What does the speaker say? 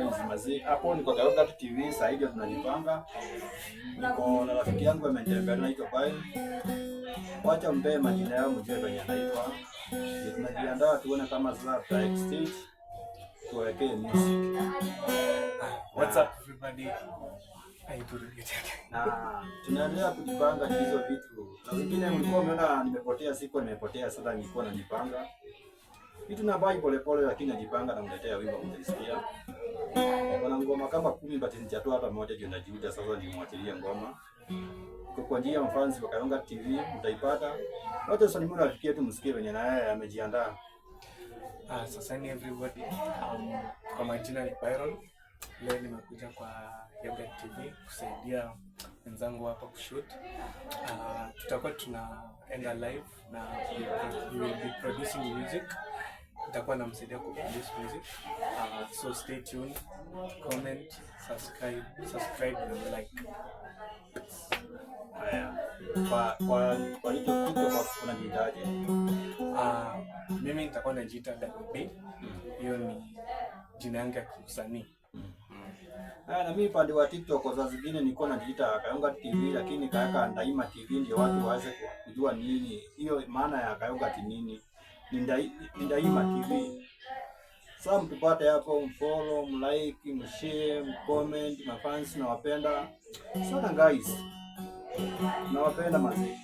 Mazi hapo niko Kayonga TV sasa hivi tunajipanga. Niko na rafiki yangu amenitembelea anaitwa Bai. Wacha mpe majina yao mjue venye anaitwa. Tunajiandaa tuone kama sasa tuta exchange tuwekee music. What's up everybody? Tunaendelea kujipanga hizo vitu. Na zingine mlikuwa umeona nimepotea, siko nimepotea, sasa nilikuwa najipanga. Vitu na bai pole pole, lakini najipanga na mletea wimbo mtasikia. Kuna ngoma kama 10 but nitatoa hata moja ndio najiuda sasa nimwachilie ngoma. Kwa njia mfans wa Kayonga TV mtaipata. Wote sasa nimeona rafiki yetu msikie venye na yeye amejiandaa. Sasa ni everybody. Kwa majina ni Byron. Leo nimekuja kwa Kayonga TV kusaidia wenzangu hapa kushoot. Tutakuwa tunaenda live na we will be producing music. Nitakuwa namsaidia kuproduce music. So stay tuned, comment, subscribe and like. Haya. Kwa hiyo kitu kwa unajiitaje? Mimi nitakuwa najiita WB. Hiyo ni jina yangu ya kiusanii. Na mimi pande wa TikTok kwa saa zingine niko najiita Kayonga TV, lakini kaweka Ndaima TV ndio watu waanze kujua nini hiyo maana ya Kayonga TV nini. Ni Ndaima TV. Sasa mtupate hapo, mfollow, mlike, mshare, mcomment, mafans na wapenda sana guys. Na wapenda mazee.